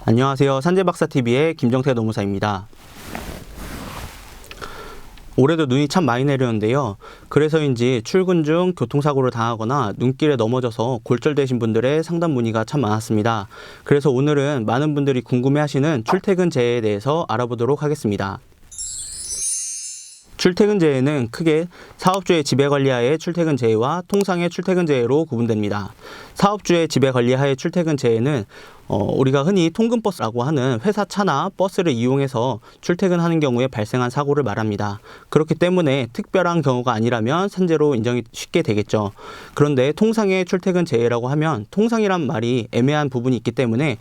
안녕하세요. 산재박사TV의 김정태 노무사입니다. 올해도 눈이 참 많이 내렸는데요. 그래서인지 출근 중 교통사고를 당하거나 눈길에 넘어져서 골절되신 분들의 상담 문의가 참 많았습니다. 그래서 오늘은 많은 분들이 궁금해하시는 출퇴근재해에 대해서 알아보도록 하겠습니다. 출퇴근재해는 크게 사업주의 지배관리하에 출퇴근재해와 통상의 출퇴근재해로 구분됩니다. 사업주의 지배관리하에 출퇴근재해는 우리가 흔히 통근버스라고 하는 회사 차나 버스를 이용해서 출퇴근하는 경우에 발생한 사고를 말합니다. 그렇기 때문에 특별한 경우가 아니라면 산재로 인정이 쉽게 되겠죠. 그런데 통상의 출퇴근재해라고 하면 통상이란 말이 애매한 부분이 있기 때문에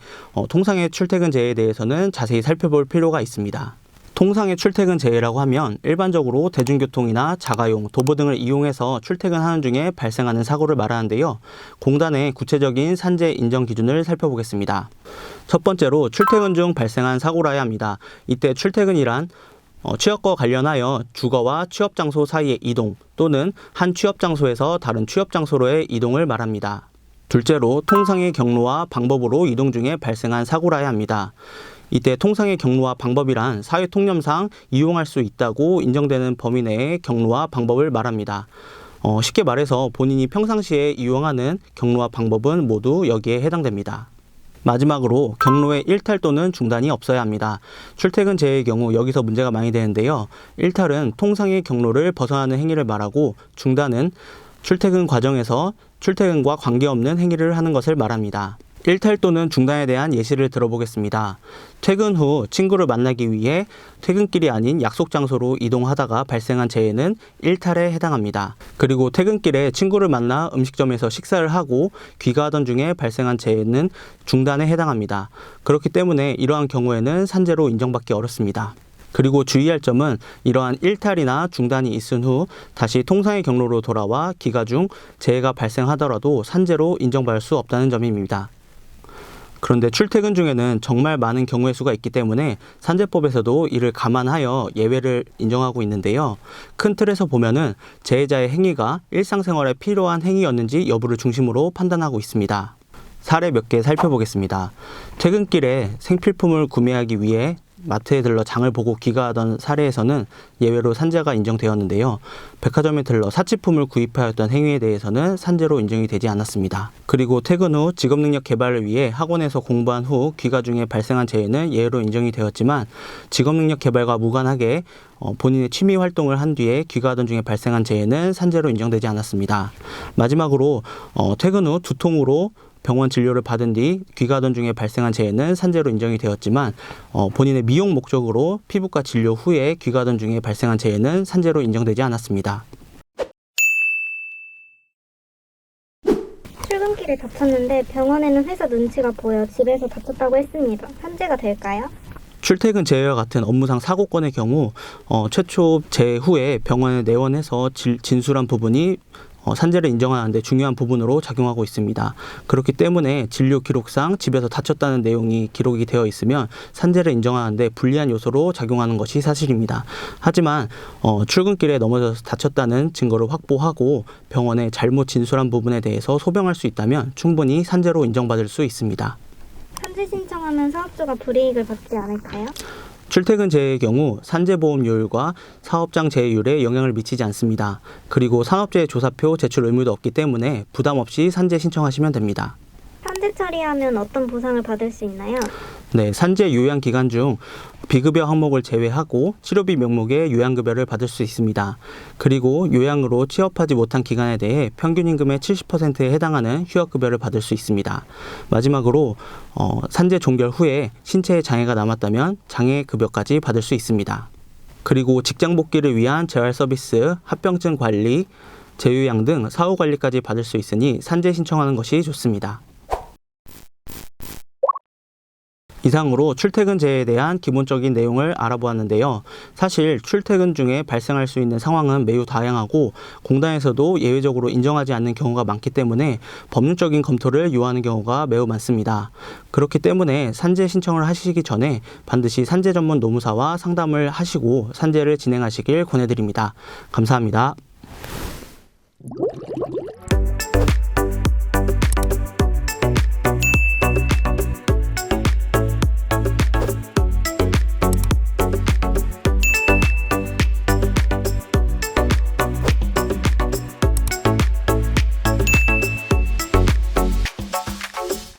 통상의 출퇴근재해에 대해서는 자세히 살펴볼 필요가 있습니다. 통상의 출퇴근재해라고 하면 일반적으로 대중교통이나 자가용, 도보 등을 이용해서 출퇴근하는 중에 발생하는 사고를 말하는데요. 공단의 구체적인 산재 인정 기준을 살펴보겠습니다. 첫 번째로 출퇴근 중 발생한 사고라야 합니다. 이때 출퇴근이란 취업과 관련하여 주거와 취업장소 사이의 이동 또는 한 취업장소에서 다른 취업장소로의 이동을 말합니다. 둘째로 통상의 경로와 방법으로 이동 중에 발생한 사고라야 합니다. 이때 통상의 경로와 방법이란 사회통념상 이용할 수 있다고 인정되는 범위 내의 경로와 방법을 말합니다. 쉽게 말해서 본인이 평상시에 이용하는 경로와 방법은 모두 여기에 해당됩니다. 마지막으로 경로의 일탈 또는 중단이 없어야 합니다. 출퇴근재해의 경우 여기서 문제가 많이 되는데요. 일탈은 통상의 경로를 벗어나는 행위를 말하고 중단은 출퇴근 과정에서 출퇴근과 관계없는 행위를 하는 것을 말합니다. 일탈 또는 중단에 대한 예시를 들어보겠습니다. 퇴근 후 친구를 만나기 위해 퇴근길이 아닌 약속 장소로 이동하다가 발생한 재해는 일탈에 해당합니다. 그리고 퇴근길에 친구를 만나 음식점에서 식사를 하고 귀가하던 중에 발생한 재해는 중단에 해당합니다. 그렇기 때문에 이러한 경우에는 산재로 인정받기 어렵습니다. 그리고 주의할 점은 이러한 일탈이나 중단이 있은 후 다시 통상의 경로로 돌아와 귀가 중 재해가 발생하더라도 산재로 인정받을 수 없다는 점입니다. 그런데 출퇴근 중에는 정말 많은 경우의 수가 있기 때문에 산재법에서도 이를 감안하여 예외를 인정하고 있는데요. 큰 틀에서 보면은 재해자의 행위가 일상생활에 필요한 행위였는지 여부를 중심으로 판단하고 있습니다. 사례 몇 개 살펴보겠습니다. 퇴근길에 생필품을 구매하기 위해 마트에 들러 장을 보고 귀가하던 사례에서는 예외로 산재가 인정되었는데요. 백화점에 들러 사치품을 구입하였던 행위에 대해서는 산재로 인정이 되지 않았습니다. 그리고 퇴근 후 직업능력 개발을 위해 학원에서 공부한 후 귀가 중에 발생한 재해는 예외로 인정이 되었지만 직업능력 개발과 무관하게 본인의 취미 활동을 한 뒤에 귀가하던 중에 발생한 재해는 산재로 인정되지 않았습니다. 마지막으로 퇴근 후 두통으로 병원 진료를 받은 뒤 귀가하던 중에 발생한 재해는 산재로 인정이 되었지만 본인의 미용 목적으로 피부과 진료 후에 귀가하던 중에 발생한 재해는 산재로 인정되지 않았습니다. 출근길에 다쳤는데 병원에는 회사 눈치가 보여 집에서 다쳤다고 했습니다. 산재가 될까요? 출퇴근 재해와 같은 업무상 사고건의 경우 최초 재해 후에 병원에 내원해서 진술한 부분이 산재를 인정하는 데 중요한 부분으로 작용하고 있습니다. 그렇기 때문에 진료 기록상 집에서 다쳤다는 내용이 기록이 되어 있으면 산재를 인정하는 데 불리한 요소로 작용하는 것이 사실입니다. 하지만 출근길에 넘어져서 다쳤다는 증거를 확보하고 병원에 잘못 진술한 부분에 대해서 소병할 수 있다면 충분히 산재로 인정받을 수 있습니다. 산재 신청하면 사업주가 불이익을 받지 않을까요? 출퇴근 재해의 경우 산재보험료율과 사업장 재해율에 영향을 미치지 않습니다. 그리고 산업재해 조사표 제출 의무도 없기 때문에 부담 없이 산재 신청하시면 됩니다. 산재 처리하면 어떤 보상을 받을 수 있나요? 네, 산재 요양 기간 중 비급여 항목을 제외하고 치료비 명목의 요양급여를 받을 수 있습니다. 그리고 요양으로 취업하지 못한 기간에 대해 평균 임금의 70%에 해당하는 휴학급여를 받을 수 있습니다. 마지막으로 산재 종결 후에 신체에 장애가 남았다면 장애급여까지 받을 수 있습니다. 그리고 직장 복귀를 위한 재활 서비스, 합병증 관리, 재요양 등 사후 관리까지 받을 수 있으니 산재 신청하는 것이 좋습니다. 이상으로 출퇴근제에 대한 기본적인 내용을 알아보았는데요. 사실 출퇴근 중에 발생할 수 있는 상황은 매우 다양하고 공단에서도 예외적으로 인정하지 않는 경우가 많기 때문에 법률적인 검토를 요하는 경우가 매우 많습니다. 그렇기 때문에 산재 신청을 하시기 전에 반드시 산재 전문 노무사와 상담을 하시고 산재를 진행하시길 권해드립니다. 감사합니다.